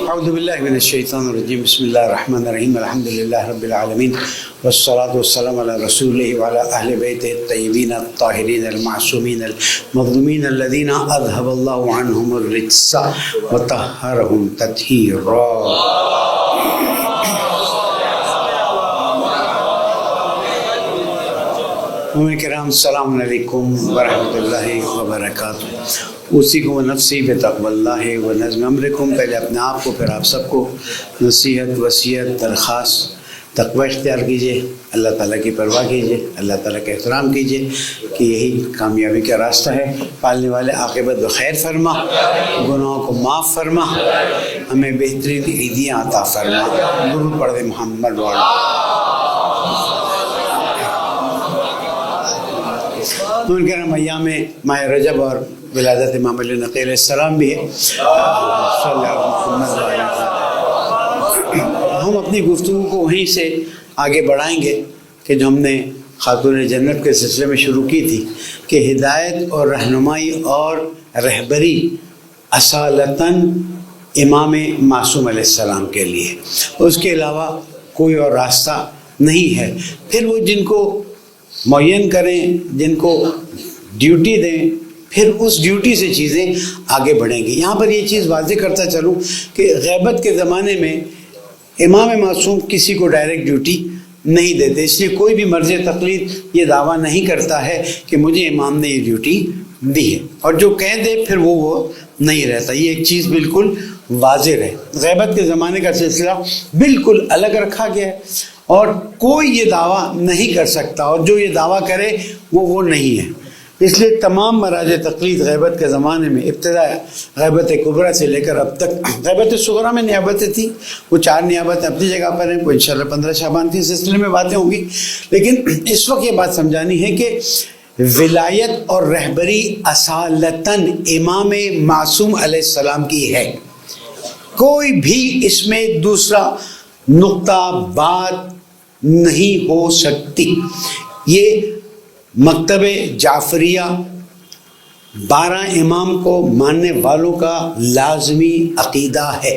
اعوذ باللہ من الشیطان الرجیم بسم اللہ الرحمن الرحیم الحمد للہ رب العالمین والصلاة والسلام علی رسولہ وعلی اہل بیتہ الطیبین الطاہرین المعصومین المظلومین الذین اذهب اللہ عنہم الرجس وطہرہم تطہیرا۔ مومنین کرام السلام علیکم ورحمۃ اللہ وبرکاتہ۔ اوصیکم ونفسی بتقوی اللہ و نظم امرکم۔ پہلے اپنے آپ کو پھر آپ سب کو نصیحت وصیت درخواست تقوی اختیار کیجیے، اللہ تعالیٰ کی پرواہ کیجیے، اللہ تعالیٰ کا احترام کیجیے کہ یہی کامیابی کا راستہ ہے۔ پالنے والے عاقبت بخیر فرما، گناہوں کو معاف فرما، ہمیں بہترین عیدیاں عطا فرما۔ درود پڑھ دے محمد ان کے ایام ماہ رجب اور ولادت امام علی نقی علیہ السلام بھی ہے۔ ہم اپنی گفتگو کو وہیں سے آگے بڑھائیں گے کہ جو ہم نے خاتون جنت کے سلسلے میں شروع کی تھی کہ ہدایت اور رہنمائی اور رہبری اصالتاً امام معصوم علیہ السلام کے لیے، اس کے علاوہ کوئی اور راستہ نہیں ہے۔ پھر وہ جن کو معین کریں، جن کو ڈیوٹی دیں، پھر اس ڈیوٹی سے چیزیں آگے بڑھیں گی۔ یہاں پر یہ چیز واضح کرتا چلوں کہ غیبت کے زمانے میں امام معصوم کسی کو ڈائریکٹ ڈیوٹی نہیں دیتے، اس لیے کوئی بھی مرض تقلید یہ دعویٰ نہیں کرتا ہے کہ مجھے امام نے یہ ڈیوٹی دی ہے، اور جو کہہ دے پھر وہ نہیں رہتا۔ یہ ایک چیز بالکل واضح ہے۔ غیبت کے زمانے کا سلسلہ بالکل الگ رکھا گیا ہے اور کوئی یہ دعویٰ نہیں کر سکتا، اور جو یہ دعویٰ کرے وہ نہیں ہے۔ اس لیے تمام مراج تقلید غیبت کے زمانے میں ابتدا غیبت کبریٰ سے لے کر اب تک غیبت صغریٰ میں نیابتیں تھیں، وہ 4 نیابتیں اپنی جگہ پر ہیں، وہ انشاءاللہ 15 شعبان کے سلسلے میں باتیں ہوں گی، لیکن اس وقت یہ بات سمجھانی ہے کہ ولایت اور رہبری اصالتاً امام معصوم علیہ السلام کی ہے۔ کوئی بھی اس میں دوسرا نقطہ بات نہیں ہو سکتی۔ یہ مکتب جعفریہ 12 امام کو ماننے والوں کا لازمی عقیدہ ہے۔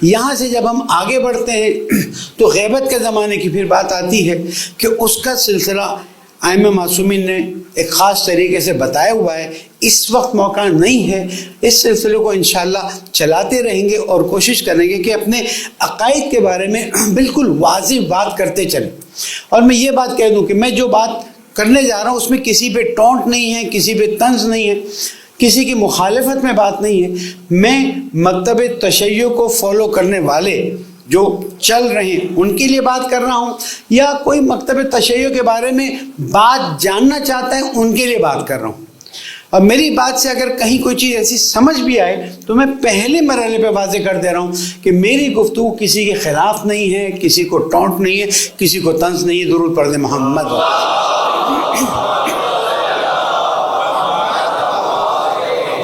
یہاں سے جب ہم آگے بڑھتے ہیں تو غیبت کے زمانے کی پھر بات آتی ہے کہ اس کا سلسلہ ائمہ معصومین نے ایک خاص طریقے سے بتایا ہوا ہے۔ اس وقت موقع نہیں ہے، اس سلسلے کو انشاءاللہ چلاتے رہیں گے اور کوشش کریں گے کہ اپنے عقائد کے بارے میں بالکل واضح بات کرتے چلیں۔ اور میں یہ بات کہہ دوں کہ میں جو بات کرنے جا رہا ہوں اس میں کسی پہ ٹونٹ نہیں ہے، کسی پہ طنز نہیں ہے، کسی کی مخالفت میں بات نہیں ہے۔ میں مکتب تشیع کو فالو کرنے والے جو چل رہے ہیں ان کے لیے بات کر رہا ہوں، یا کوئی مکتب تشیع کے بارے میں بات جاننا چاہتا ہے ان کے لیے بات کر رہا ہوں۔ اور میری بات سے اگر کہیں کوئی چیز ایسی سمجھ بھی آئے تو میں پہلے مرحلے پہ واضح کر دے رہا ہوں کہ میری گفتگو کسی کے خلاف نہیں ہے، کسی کو ٹونٹ نہیں ہے، کسی کو طنز نہیں ہے۔ درود پڑھ دیں محمد۔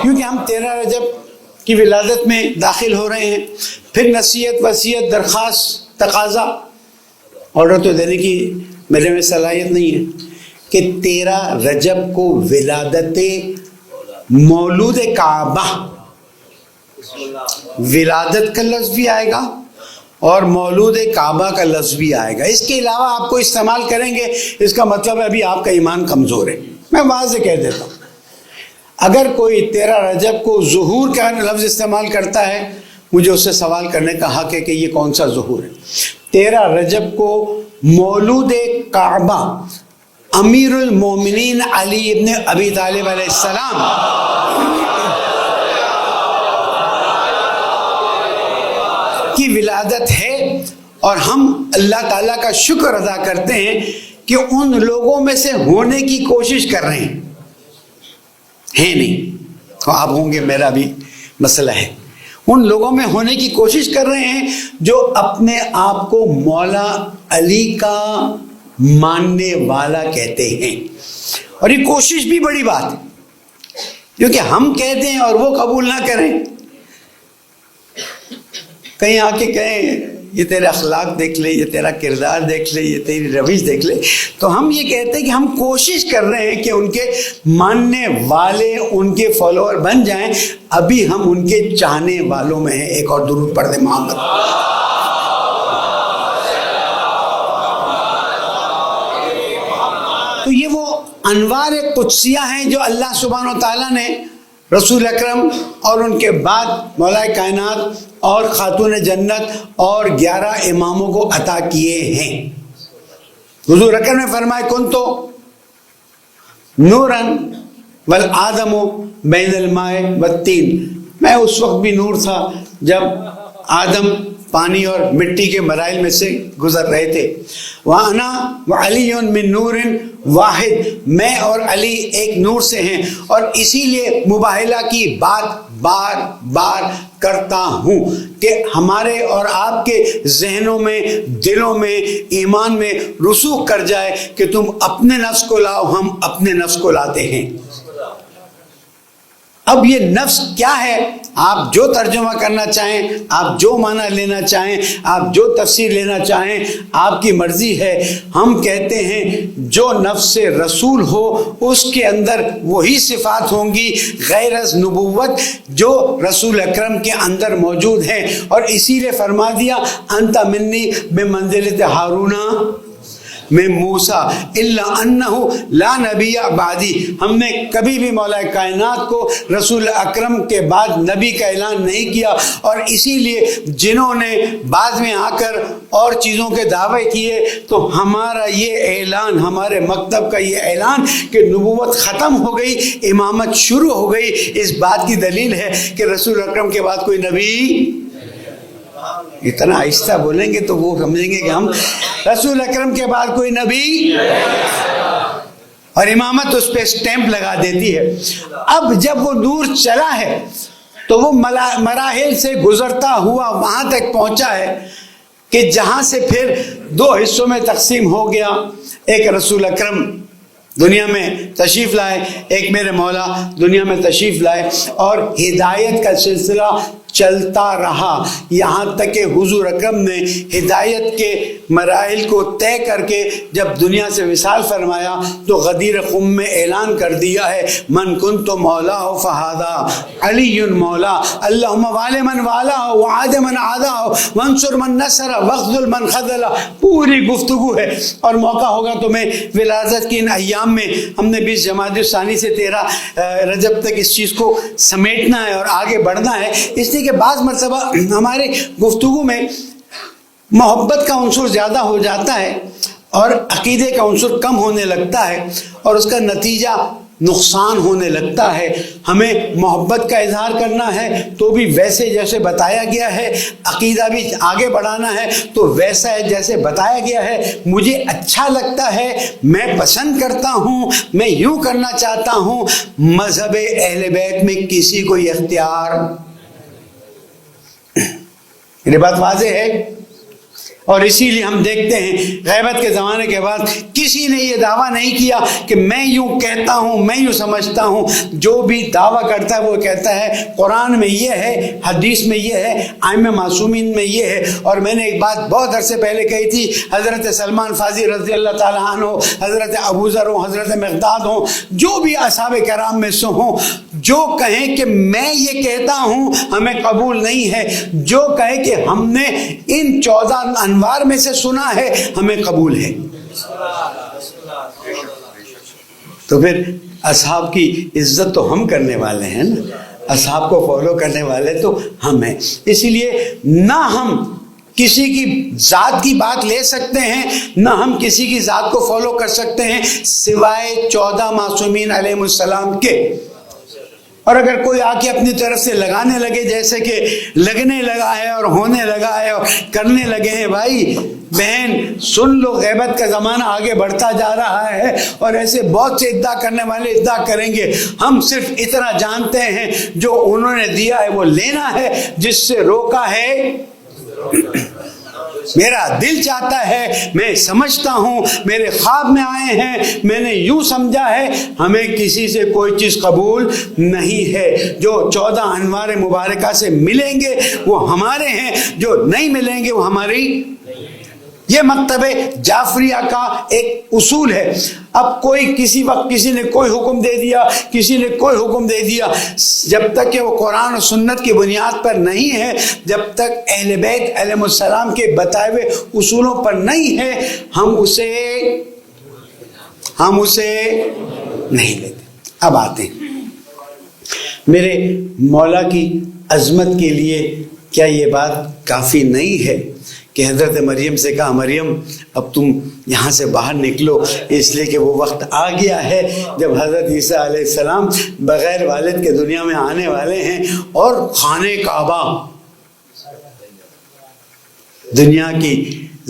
کیونکہ ہم 13 رجب کی ولادت میں داخل ہو رہے ہیں، پھر نصیحت وصیت درخواست تقاضا آرڈر تو دینے کی میرے میں صلاحیت نہیں ہے کہ 13 رجب کو ولادت مولود کعبہ، ولادت کا لفظ بھی آئے گا اور مولود کعبہ کا لفظ بھی آئے گا۔ اس کے علاوہ آپ کو استعمال کریں گے، اس کا مطلب ہے ابھی آپ کا ایمان کمزور ہے۔ میں واضح کہہ دیتا ہوں، اگر کوئی 13 رجب کو ظہور کا لفظ استعمال کرتا ہے، مجھے اس سے سوال کرنے کا حق ہے کہ یہ کون سا ظہور ہے۔ 13 رجب کو مولود کعبہ امیر المومنین علی ابن ابی طالب علیہ السلام کی ولادت ہے، اور ہم اللہ تعالیٰ کا شکر ادا کرتے ہیں کہ ان لوگوں میں سے ہونے کی کوشش کر رہے ہیں نہیں تو آپ ہوں گے، میرا بھی مسئلہ ہے، ان لوگوں میں ہونے کی کوشش کر رہے ہیں جو اپنے آپ کو مولا علی کا ماننے والا کہتے ہیں۔ اور یہ کوشش بھی بڑی بات ہے، کیونکہ ہم کہتے ہیں اور وہ قبول نہ کریں، کہیں آ کے کہیں یہ تیرے اخلاق دیکھ لے، یہ تیرا کردار دیکھ لے، یہ تیری روش دیکھ لے، تو ہم یہ کہتے ہیں کہ ہم کوشش کر رہے ہیں کہ ان کے ماننے والے، ان کے فالوور بن جائیں. ابھی ہم ان کے چاہنے والوں میں ہیں. ایک اور درود پڑھ دیں محمد. تو یہ وہ انوار قدسیہ ہیں جو اللہ سبحانہ و تعالیٰ نے رسول اکرم اور ان کے بعد مولا کائنات اور خاتون جنت اور 11 اماموں کو عطا کیے ہیں. حضور اکرم نے فرمایا کنتو نوراً والآدم بین الماء والطین. میں اس وقت بھی نور تھا جب آدم پانی اور مٹی کے مراحل میں سے گزر رہے تھے. وَأَنَا وَعَلِيٌّ مِّن نُورٍ واحد. میں اور علی ایک نور سے ہیں، اور اسی لیے مباہلہ کی بات بار بار کرتا ہوں کہ ہمارے اور آپ کے ذہنوں میں، دلوں میں، ایمان میں رسوخ کر جائے کہ تم اپنے نفس کو لاؤ، ہم اپنے نفس کو لاتے ہیں. اب یہ نفس کیا ہے؟ آپ جو ترجمہ کرنا چاہیں، آپ جو معنی لینا چاہیں، آپ جو تفسیر لینا چاہیں، آپ کی مرضی ہے. ہم کہتے ہیں جو نفس رسول ہو اس کے اندر وہی صفات ہوں گی غیر از نبوت جو رسول اکرم کے اندر موجود ہیں. اور اسی لیے فرما دیا انت منی بمنزلۃ ہارون میں موسیٰ الا انہ لا نبی بعدی. ہم نے کبھی بھی مولا کائنات کو رسول اکرم کے بعد نبی کا اعلان نہیں کیا، اور اسی لیے جنہوں نے بعد میں آ کر اور چیزوں کے دعوے کیے تو ہمارا یہ اعلان، ہمارے مکتب کا یہ اعلان کہ نبوت ختم ہو گئی، امامت شروع ہو گئی، اس بات کی دلیل ہے کہ رسول اکرم کے بعد کوئی نبی. اتنا آہستہ بولیں گے تو وہ سمجھیں گے کہ ہم رسول اکرم کے بعد کوئی نبی، اور امامت اس پہ اسٹیمپ لگا دیتی ہے. اب جب وہ نور چلا ہے تو وہ مراحل سے گزرتا ہوا وہاں تک پہنچا ہے کہ جہاں سے پھر 2 حصوں میں تقسیم ہو گیا. ایک رسول اکرم دنیا میں تشریف لائے، ایک میرے مولا دنیا میں تشریف لائے، اور ہدایت کا سلسلہ چلتا رہا یہاں تک کہ حضور اکرم نے ہدایت کے مراحل کو طے کر کے جب دنیا سے وصال فرمایا تو غدیر قم میں اعلان کر دیا ہے من کنت مولا فہذا علی مولا اللہم وال من والا وعاد من عادا وانصر من نصر واخذل من خذل. پوری گفتگو ہے، اور موقع ہوگا تو میں ولادت کی ان ایام میں ہم نے 20 جمادی الثانی سے 13 رجب تک اس چیز کو سمیٹنا ہے اور آگے بڑھنا ہے. اس لیے کہ بعض مرتبہ ہمارے گفتگو میں محبت کا عنصر زیادہ ہو جاتا ہے اور عقیدے کا عنصر کم ہونے لگتا ہے، اور اس کا نتیجہ نقصان ہونے لگتا ہے. ہمیں محبت کا اظہار کرنا ہے تو بھی ویسے جیسے بتایا گیا ہے، عقیدہ بھی آگے بڑھانا ہے تو ویسا ہے جیسے بتایا گیا ہے. مجھے اچھا لگتا ہے، میں پسند کرتا ہوں، میں یوں کرنا چاہتا ہوں. مذہب اہل بیت میں کسی کو یہ اختیار، یہ بات واضح ہے. اور اسی لیے ہم دیکھتے ہیں غیبت کے زمانے کے بعد کسی نے یہ دعویٰ نہیں کیا کہ میں یوں کہتا ہوں، میں یوں سمجھتا ہوں. جو بھی دعویٰ کرتا ہے وہ کہتا ہے قرآن میں یہ ہے، حدیث میں یہ ہے، ائمہ معصومین میں یہ ہے. اور میں نے ایک بات بہت عرصے پہلے کہی تھی، حضرت سلمان فارسی رضی اللہ تعالیٰ عنہ، حضرت ابو ذر ہوں، حضرت مقداد ہوں، جو بھی اصحاب کرام میں سے ہوں، جو کہیں کہ میں یہ کہتا ہوں ہمیں قبول نہیں ہے، جو کہے کہ ہم نے ان 14 انوار میں سے سنا ہے ہمیں قبول ہے. تو پھر اصحاب کی عزت تو ہم کرنے والے ہیں نا، اصحاب کو فالو کرنے والے تو ہم ہیں. اسی لیے نہ ہم کسی کی ذات کی بات لے سکتے ہیں، نہ ہم کسی کی ذات کو فالو کر سکتے ہیں سوائے 14 معصومین علیہ السلام کے. اور اگر کوئی آ کے اپنی طرف سے لگانے لگے جیسے کہ لگنے لگا ہے اور ہونے لگا ہے اور کرنے لگے ہیں، بھائی بہن سن لو، غیبت کا زمانہ آگے بڑھتا جا رہا ہے اور ایسے بہت سے ادعا کرنے والے ادعا کریں گے. ہم صرف اتنا جانتے ہیں جو انہوں نے دیا ہے وہ لینا ہے، جس سے روکا ہے میرا دل چاہتا ہے، میں سمجھتا ہوں، میرے خواب میں آئے ہیں، میں نے یوں سمجھا ہے، ہمیں کسی سے کوئی چیز قبول نہیں ہے۔ جو 14 انوار مبارکہ سے ملیں گے وہ ہمارے ہیں، جو نہیں ملیں گے وہ ہماری۔ یہ مکتب جعفریہ کا ایک اصول ہے۔ اب کوئی کسی وقت کسی نے کوئی حکم دے دیا، کسی نے کوئی حکم دے دیا، جب تک کہ وہ قرآن و سنت کی بنیاد پر نہیں ہے، جب تک اہل بیت علیہ السلام کے بتائے ہوئے اصولوں پر نہیں ہے، ہم اسے نہیں لیتے۔ اب آتے ہیں میرے مولا کی عظمت کے لیے، کیا یہ بات کافی نہیں ہے کہ حضرت مریم سے کہا مریم اب تم یہاں سے باہر نکلو، اس لیے کہ وہ وقت آ گیا ہے جب حضرت عیسیٰ علیہ السلام بغیر والد کے دنیا میں آنے والے ہیں، اور خانہ کعبہ دنیا کی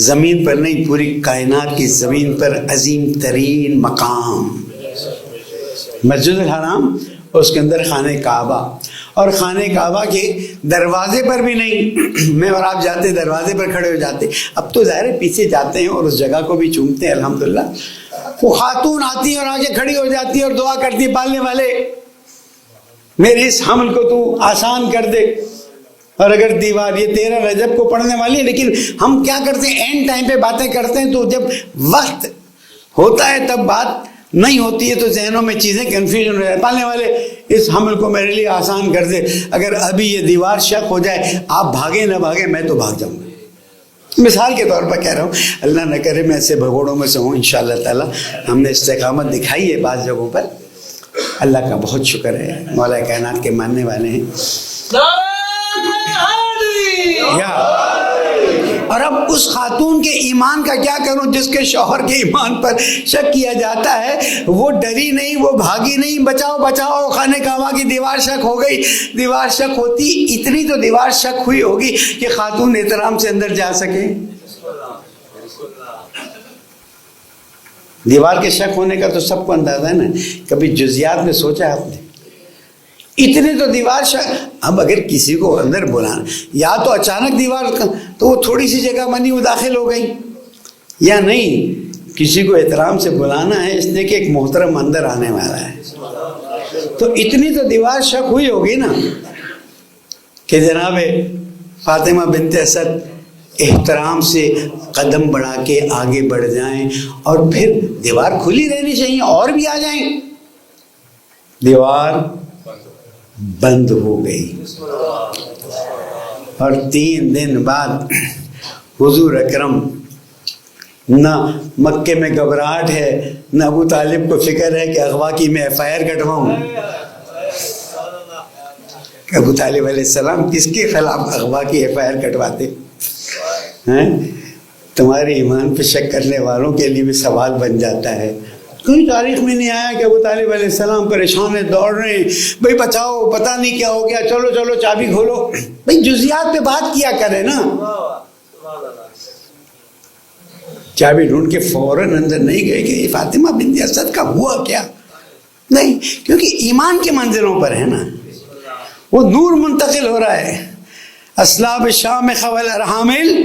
زمین پر نہیں، پوری کائنات کی زمین پر عظیم ترین مقام مسجد الحرام، اس کے اندر خانہ کعبہ، اور خانہ کعبہ کے دروازے پر بھی نہیں، میں اور آپ جاتے دروازے پر کھڑے ہو جاتے، اب تو ظاہر ہے پیچھے جاتے ہیں اور اس جگہ کو بھی چومتے ہیں الحمدللہ۔ وہ خاتون آتی ہیں اور آگے کھڑی ہو جاتی ہے اور دعا کرتی ہے پالنے والے میرے اس حمل کو تو آسان کر دے۔ اور اگر دیوار یہ 13 رجب کو پڑھنے والی ہے، لیکن ہم کیا کرتے ہیں اینڈ ٹائم پہ باتیں کرتے ہیں، تو جب وقت ہوتا ہے تب بات نہیں ہوتی ہے، تو ذہنوں میں چیزیں کنفیوژن ہو جائے۔ پالنے والے اس حمل کو میرے لیے آسان کر دے، اگر ابھی یہ دیوار شق ہو جائے، آپ بھاگیں نہ بھاگیں، میں تو بھاگ جاؤں گا۔ مثال کے طور پر کہہ رہا ہوں، اللہ نہ کرے میں ایسے بھگوڑوں میں سے ہوں، انشاءاللہ تعالی ہم نے استقامت دکھائی ہے بعض جگہوں پر، اللہ کا بہت شکر ہے، مولا کائنات کے ماننے والے ہیں۔ اور اب اس خاتون کے ایمان کا کیا کروں جس کے شوہر کے ایمان پر شک کیا جاتا ہے؟ وہ ڈری نہیں، وہ بھاگی نہیں، بچاؤ بچاؤ، خانہ کعبہ کی دیوار شک ہو گئی۔ دیوار شک ہوتی اتنی تو دیوار شک ہوئی ہوگی کہ خاتون احترام سے اندر جا سکے۔ دیوار کے شک ہونے کا تو سب کو اندازہ ہے نا، کبھی جزیات میں سوچا آپ نے؟ اتنے تو دیوار اب اگر کسی کو اندر بلانا، یا تو اچانک دیوار تو وہ تھوڑی سی جگہ بنی وہ داخل ہو گئی، یا نہیں کسی کو احترام سے بلانا ہے اس لیے کہ ایک محترم اندر آنے والا ہے، تو اتنی تو دیوار شک ہوئی ہوگی نا کہ جناب فاطمہ بنت اسد احترام سے قدم بڑھا کے آگے بڑھ جائیں، اور پھر دیوار کھلی رہنی چاہیے اور بھی آ جائیں، دیوار بند ہو گئی۔ اور 3 دن بعد حضور اکرم، نہ مکے میں گھبراہٹ ہے، نہ ابو طالب کو فکر ہے کہ اغوا کی میں FIR کٹواؤں۔ ابو طالب علیہ السلام کس کے خلاف اغوا کی FIR کٹواتے ہیں؟ تمہارے ایمان پہ شک کرنے والوں کے لیے بھی سوال بن جاتا ہے۔ کوئی تاریخ میں نہیں آیا کہ ابو طالب علیہ السلام پریشان ہیں، دوڑ رہے ہیں، بھائی بچاؤ، پتہ نہیں کیا ہو گیا، چلو چلو چابی کھولو۔ بھائی جزیات پہ بات کیا کرے نا، چابی ڈھونڈ کے فوراً اندر نہیں گئے کہ فاطمہ بنت اسد کا ہوا کیا، نہیں، کیونکہ ایمان کے منزلوں پر ہے نا، وہ نور منتقل ہو رہا ہے۔ اسلاب شام خول ارحامل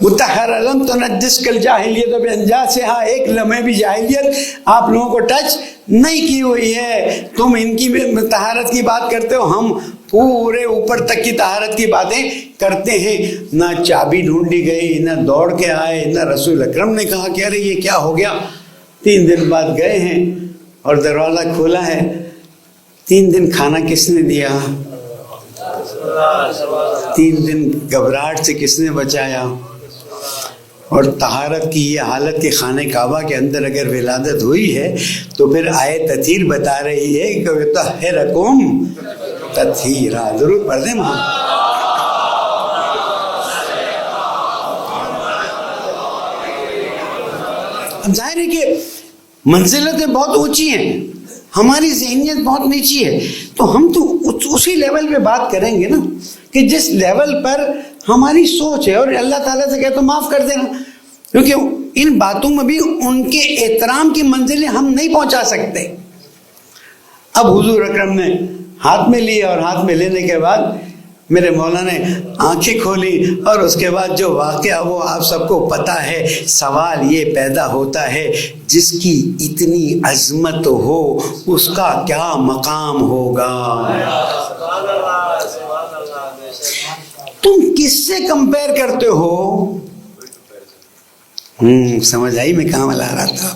متحر علم تو نجس کل جاہلیت و بے انجاز سے، ہاں ایک لمحے بھی جاہلیت آپ لوگوں کو ٹچ نہیں کی ہوئی ہے۔ تم ان کی طہارت کی بات کرتے ہو، ہم پورے اوپر تک کی طہارت کی باتیں کرتے ہیں۔ نہ چابی ڈھونڈی گئی، نہ دوڑ کے آئے، نہ رسول اکرم نے کہا کہ ارے یہ کیا ہو گیا۔ 3 دن بعد گئے ہیں اور دروازہ کھولا ہے۔ 3 دن کھانا کس نے دیا؟ 3 دن گھبراہٹ سے کس نے بچایا؟ اور طہارت کی یہ حالت کہ خانہ کعبہ کے اندر اگر ولادت ہوئی ہے تو پھر آیت تطہیر بتا رہی ہے کہ یطہرکم تطہیرا، ضرور پڑھ دیں وہاں۔ اب ظاہر ہے کہ منزلتیں بہت اونچی ہیں، ہماری ذہنیت بہت نیچی ہے، تو ہم تو اسی لیول پہ بات کریں گے نا کہ جس لیول پر ہماری سوچ ہے، اور اللہ تعالیٰ سے کہے تو معاف کر دینا، کیونکہ ان باتوں میں بھی ان کے احترام کی منزلیں ہم نہیں پہنچا سکتے۔ اب حضور اکرم نے ہاتھ میں لیا، اور ہاتھ میں لینے کے بعد میرے مولا نے آنکھیں کھولی اور اس کے بعد جو واقعہ وہ آپ سب کو پتہ ہے. سوال یہ پیدا ہوتا ہے جس کی اتنی عظمت ہو اس کا کیا مقام ہوگا؟ تم کس سے کمپیر کرتے ہو؟ سمجھ آئی میں کہاں لا رہا تھا؟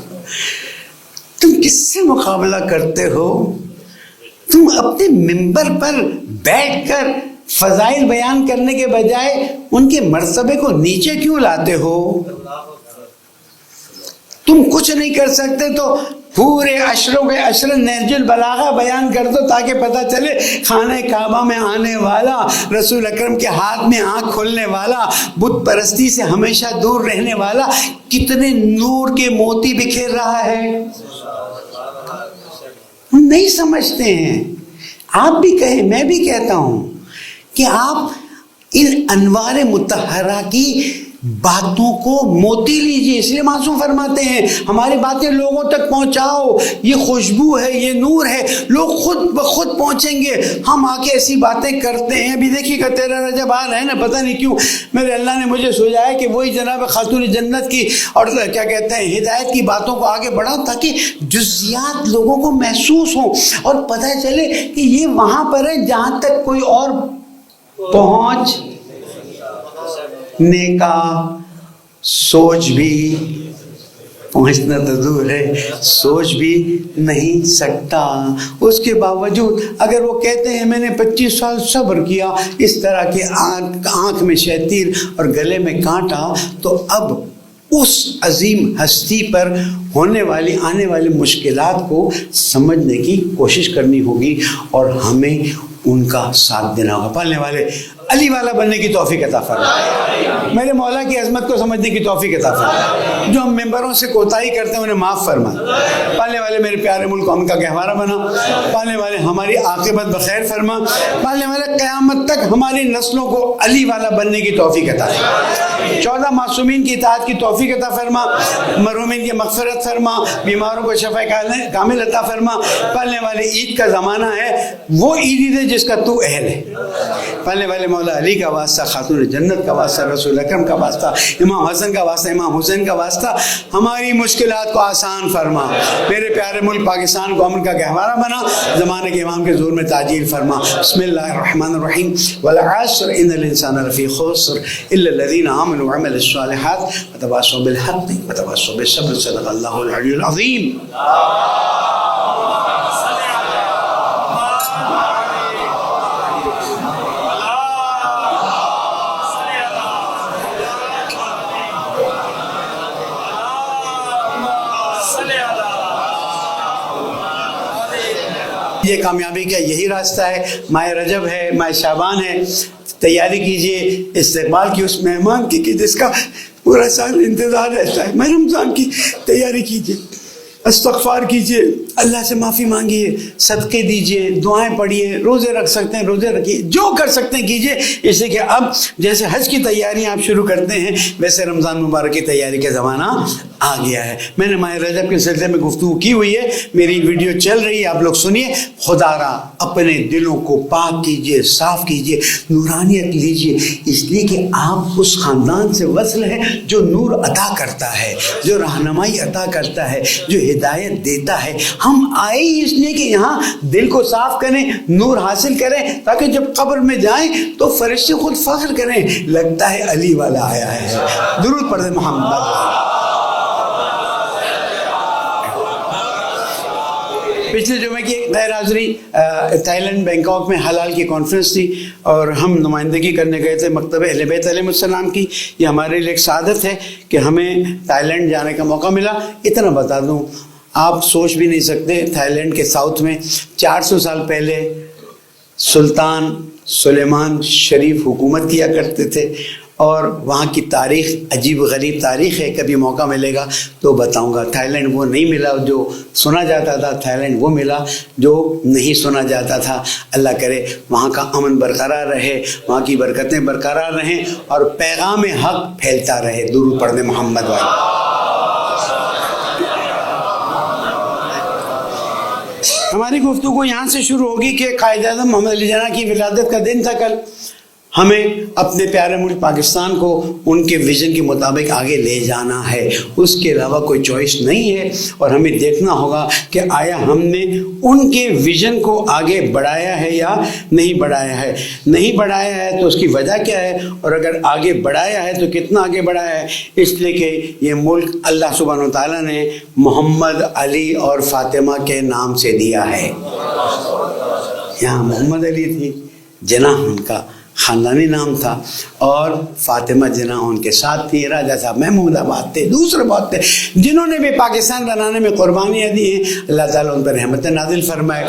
تم کس سے مقابلہ کرتے ہو؟ تم اپنے ممبر پر بیٹھ کر فضائل بیان کرنے کے بجائے ان کے مرتبے کو نیچے کیوں لاتے ہو؟ تم کچھ نہیں کر سکتے تو پورے عشروں کے عشر نہج البلاغہ بیان کر دو تاکہ پتہ چلے خانہ کعبہ میں آنے والا، رسول اکرم کے ہاتھ میں آنکھ کھولنے والا، بت پرستی سے ہمیشہ دور رہنے والا کتنے نور کے موتی بکھیر رہا ہے. ہم نہیں سمجھتے ہیں. آپ بھی کہیں، میں بھی کہتا ہوں کہ آپ ان انوار مطہرہ کی باتوں کو موتی لیجیے. اس لیے معصوم فرماتے ہیں ہماری باتیں لوگوں تک پہنچاؤ، یہ خوشبو ہے، یہ نور ہے، لوگ خود بخود پہنچیں گے. ہم آ کے ایسی باتیں کرتے ہیں. ابھی دیکھیے گا 13 رجب آ رہا ہے نا، پتہ نہیں کیوں میرے اللہ نے مجھے سوچایا کہ وہی جناب خاتون جنت کی اور کیا کہتے ہیں ہدایت کی باتوں کو آگے بڑھاؤ تاکہ جزیات لوگوں کو محسوس ہوں اور پتہ چلے کہ یہ وہاں پر ہے جہاں تک کوئی اور پہنچنے کا سوچ بھی، پہنچنا تو دور ہے، سوچ بھی نہیں سکتا. اس کے باوجود اگر وہ کہتے ہیں میں نے 25 سال صبر کیا، اس طرح کے آنکھ میں شیطیر اور گلے میں کانٹا، تو اب اس عظیم ہستی پر ہونے والی آنے والی مشکلات کو سمجھنے کی کوشش کرنی ہوگی اور ہمیں ان کا ساتھ دینا ہوگا. پالنے والے علی والا بننے کی توفیق عطا فرما، میرے مولا کی عظمت کو سمجھنے کی توفیق عطا فرما. جو ہم ممبروں سے کوتاہی کرتے ہیں انہیں معاف فرما. پالنے والے میرے پیارے ملک کو امن کا گہوارہ بنا. پالنے والے ہماری عاقبت بخیر فرما. پالنے والے قیامت تک ہماری نسلوں کو علی والا بننے کی توفیق عطا فرما. 14 معصومین کی اطاعت کی توفیق عطا فرما. مرحومین کی مغفرت فرما. بیماروں کو شفا کامل عطا فرما. پالنے والے عید کا زمانہ ہے، وہ عید ہے جس کا تو اہل ہے. پالنے والے مولا علی کا واسطہ، خاتون جنت کا واسطہ، رسول اکرم کا واسطہ، امام حسن کا واسطہ، امام حسین کا واسطہ ہماری مشکلات کو آسان فرما. میرے پیارے ملک پاکستان کو امن کا گہوارہ بنا. زمانے کے امام کے زور میں تاجیل فرما. بسم اللہ الرحمن الرحیم. والعصر ان الانسان لفی خسر الا الذین آمنوا وعملوا الصالحات وتواصوا بالحق وتواصوا بالصبر. صدق اللہ العلی العظیم. یہ کامیابی کا یہی راستہ ہے. ماہ رجب ہے، ماہ شعبان ہے. تیاری کیجئے استقبال کی اس مہمان کی کہ جس کا پورا سال انتظار رہتا ہے. ماہ رمضان کی تیاری کیجئے، استغفار کیجئے، اللہ سے معافی مانگیے، صدقے دیجئے، دعائیں پڑھیے، روزے رکھ سکتے ہیں روزے رکھیے، جو کر سکتے ہیں کیجئے. اس لیے کہ اب جیسے حج کی تیاریاں آپ شروع کرتے ہیں ویسے رمضان مبارک کی تیاری کا زمانہ آ گیا ہے. میں نے ماہ رجب کے سلسلے میں گفتگو کی ہوئی ہے، میری ویڈیو چل رہی ہے، آپ لوگ سنیے. خدا را اپنے دلوں کو پاک کیجئے، صاف کیجئے، نورانیت لیجئے، اس لیے کہ آپ اس خاندان سے وصل ہیں جو نور عطا کرتا ہے، جو رہنمائی عطا کرتا ہے، جو ہدایت دیتا ہے. ہم آئے ہی اس لیے کہ یہاں دل کو صاف کریں، نور حاصل کریں، تاکہ جب قبر میں جائیں تو فرشتے خود فخر کریں لگتا ہے علی والا آیا ہے. درود پڑھیں محمد. پچھلے جمعے کی غیر حاضری تھائی لینڈ بینکاک میں حلال کی کانفرنس تھی اور ہم نمائندگی کرنے گئے تھے مکتب اہل بیت علیہ السلام کی. یہ ہمارے لیے ایک سعادت ہے کہ ہمیں تھائی لینڈ جانے کا موقع ملا. اتنا بتا دوں، آپ سوچ بھی نہیں سکتے تھائی لینڈ کے ساؤتھ میں 400 سال پہلے سلطان سلیمان شریف حکومت کیا کرتے تھے اور وہاں کی تاریخ عجیب غریب تاریخ ہے. کبھی موقع ملے گا تو بتاؤں گا. تھائی لینڈ وہ نہیں ملا جو سنا جاتا تھا، تھائی لینڈ وہ ملا جو نہیں سنا جاتا تھا. اللہ کرے وہاں کا امن برقرار رہے، وہاں کی برکتیں برقرار رہیں اور پیغام حق پھیلتا رہے. درود پڑھنے محمد والے. ہماری گفتگو یہاں سے شروع ہوگی کہ قائد اعظم محمد علی جناح کی ولادت کا دن تھا کل. ہمیں اپنے پیارے ملک پاکستان کو ان کے ویژن کے مطابق آگے لے جانا ہے، اس کے علاوہ کوئی چوائس نہیں ہے۔ اور ہمیں دیکھنا ہوگا کہ آیا ہم نے ان کے ویژن کو آگے بڑھایا ہے یا نہیں بڑھایا ہے۔ نہیں بڑھایا ہے تو اس کی وجہ کیا ہے، اور اگر آگے بڑھایا ہے تو کتنا آگے بڑھایا ہے۔ اس لیے کہ یہ ملک اللہ سبحانہ و تعالیٰ نے محمد، علی اور فاطمہ کے نام سے دیا ہے۔ یہاں محمد علی تھی، جناح ان کا خاندانی نام تھا، اور فاطمہ جناح ان کے ساتھ تھی۔ راجہ صاحب محمود آباد تھے، دوسرے بہت تھے جنہوں نے بھی پاکستان بنانے میں قربانیاں دی ہیں۔ اللہ تعالیٰ ان پر رحمت نازل فرمائے۔